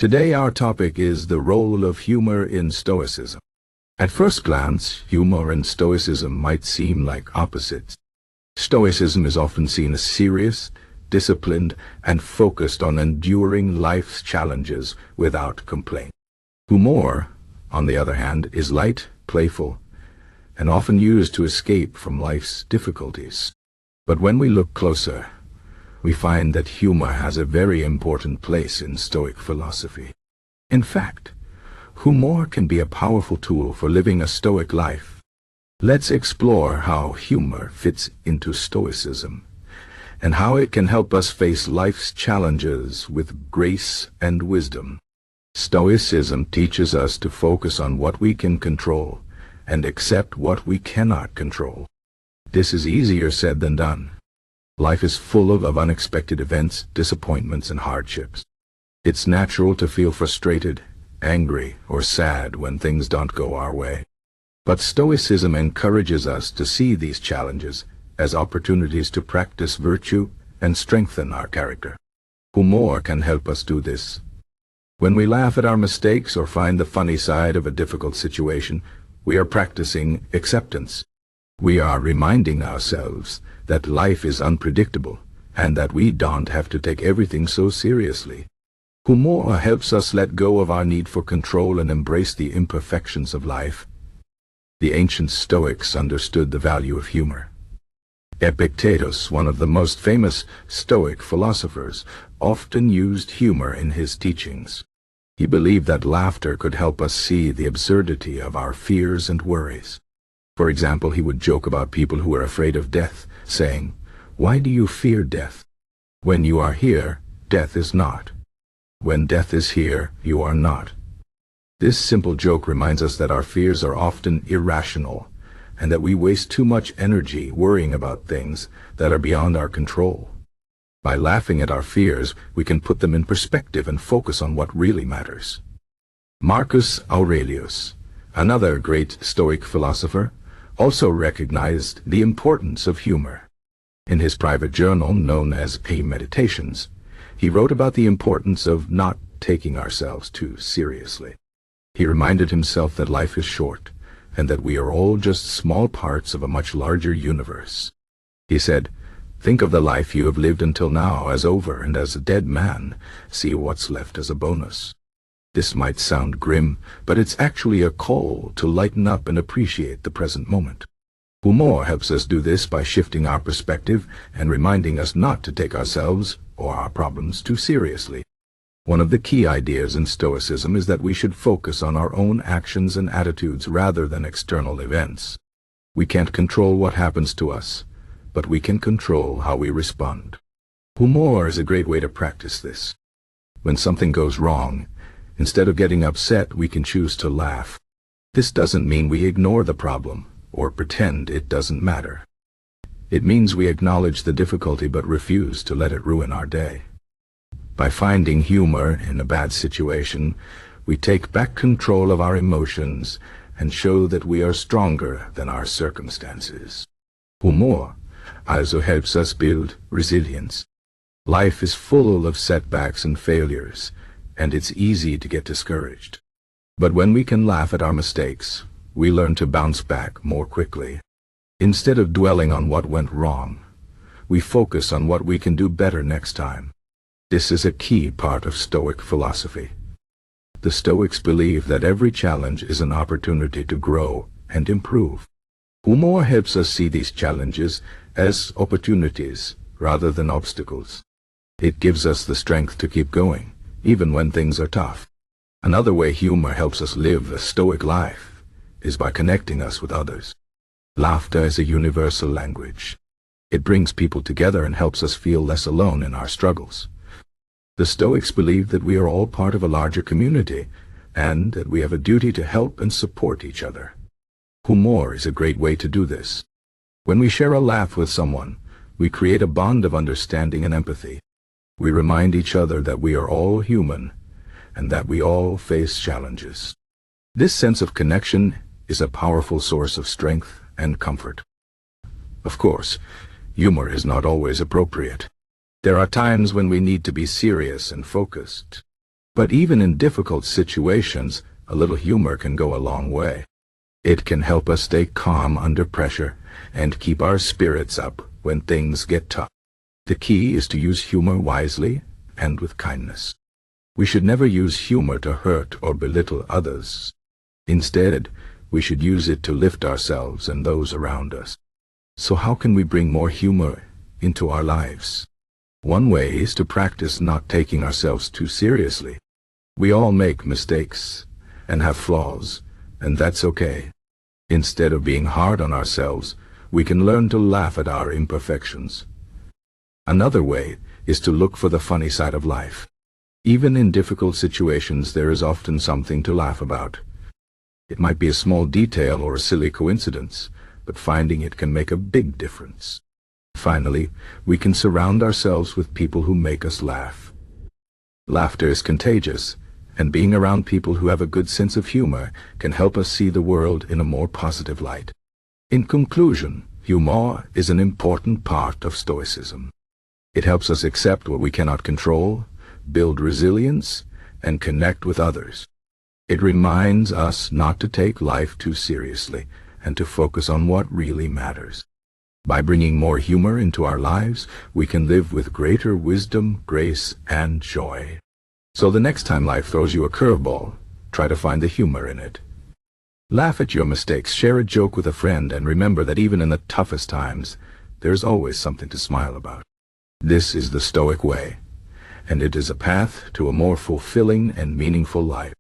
Today our topic is the role of humor in Stoicism. At first glance, humor and Stoicism might seem like opposites. Stoicism is often seen as serious, disciplined, and focused on enduring life's challenges without complaint. Humor, on the other hand, is light, playful, and often used to escape from life's difficulties. But when we look closer, we find that humor has a very important place in Stoic philosophy. In fact, humor can be a powerful tool for living a Stoic life. Let's explore how humor fits into Stoicism, and how it can help us face life's challenges with grace and wisdom. Stoicism teaches us to focus on what we can control and accept what we cannot control. This is easier said than done. Life is full of unexpected events, disappointments, and hardships. It's natural to feel frustrated, angry, or sad when things don't go our way. But Stoicism encourages us to see these challenges as opportunities to practice virtue and strengthen our character. Humor can help us do this. When we laugh at our mistakes or find the funny side of a difficult situation, we are practicing acceptance. We are reminding ourselves that life is unpredictable and that we don't have to take everything so seriously. Humor helps us let go of our need for control and embrace the imperfections of life. The ancient Stoics understood the value of humor. Epictetus, one of the most famous Stoic philosophers, often used humor in his teachings. He believed that laughter could help us see the absurdity of our fears and worries. For example, he would joke about people who were afraid of death, saying, "Why do you fear death? When you are here, death is not. When death is here, you are not." This simple joke reminds us that our fears are often irrational, and that we waste too much energy worrying about things that are beyond our control. By laughing at our fears, we can put them in perspective and focus on what really matters. Marcus Aurelius, another great Stoic philosopher, also recognized the importance of humor. In his private journal, known as Meditations, he wrote about the importance of not taking ourselves too seriously. He reminded himself that life is short, and that we are all just small parts of a much larger universe. He said, "Think of the life you have lived until now as over, and as a dead man, see what's left as a bonus." This might sound grim, but it's actually a call to lighten up and appreciate the present moment. Humor helps us do this by shifting our perspective and reminding us not to take ourselves or our problems too seriously. One of the key ideas in Stoicism is that we should focus on our own actions and attitudes rather than external events. We can't control what happens to us, but we can control how we respond. Humor is a great way to practice this. When something goes wrong, instead of getting upset, we can choose to laugh. This doesn't mean we ignore the problem or pretend it doesn't matter. It means we acknowledge the difficulty but refuse to let it ruin our day. By finding humor in a bad situation, we take back control of our emotions and show that we are stronger than our circumstances. Humor also helps us build resilience. Life is full of setbacks and failures, and it's easy to get discouraged. But when we can laugh at our mistakes, we learn to bounce back more quickly. Instead of dwelling on what went wrong, we focus on what we can do better next time. This is a key part of Stoic philosophy. The Stoics believe that every challenge is an opportunity to grow and improve. Humor helps us see these challenges as opportunities rather than obstacles. It gives us the strength to keep going, even when things are tough. Another way humor helps us live a Stoic life is by connecting us with others. Laughter is a universal language. It brings people together and helps us feel less alone in our struggles. The Stoics believe that we are all part of a larger community, and that we have a duty to help and support each other. Humor is a great way to do this. When we share a laugh with someone, we create a bond of understanding and empathy. We remind each other that we are all human, and that we all face challenges. This sense of connection is a powerful source of strength and comfort. Of course, humor is not always appropriate. There are times when we need to be serious and focused. But even in difficult situations, a little humor can go a long way. It can help us stay calm under pressure and keep our spirits up when things get tough. The key is to use humor wisely and with kindness. We should never use humor to hurt or belittle others. Instead, we should use it to lift ourselves and those around us. So how can we bring more humor into our lives? One way is to practice not taking ourselves too seriously. We all make mistakes and have flaws, and that's okay. Instead of being hard on ourselves, we can learn to laugh at our imperfections. Another way is to look for the funny side of life. Even in difficult situations, there is often something to laugh about. It might be a small detail or a silly coincidence, but finding it can make a big difference. Finally, we can surround ourselves with people who make us laugh. Laughter is contagious, and being around people who have a good sense of humor can help us see the world in a more positive light. In conclusion, humor is an important part of Stoicism. It helps us accept what we cannot control, build resilience, and connect with others. It reminds us not to take life too seriously and to focus on what really matters. By bringing more humor into our lives, we can live with greater wisdom, grace, and joy. So the next time life throws you a curveball, try to find the humor in it. Laugh at your mistakes, share a joke with a friend, and remember that even in the toughest times, there's always something to smile about. This is the Stoic way, and it is a path to a more fulfilling and meaningful life.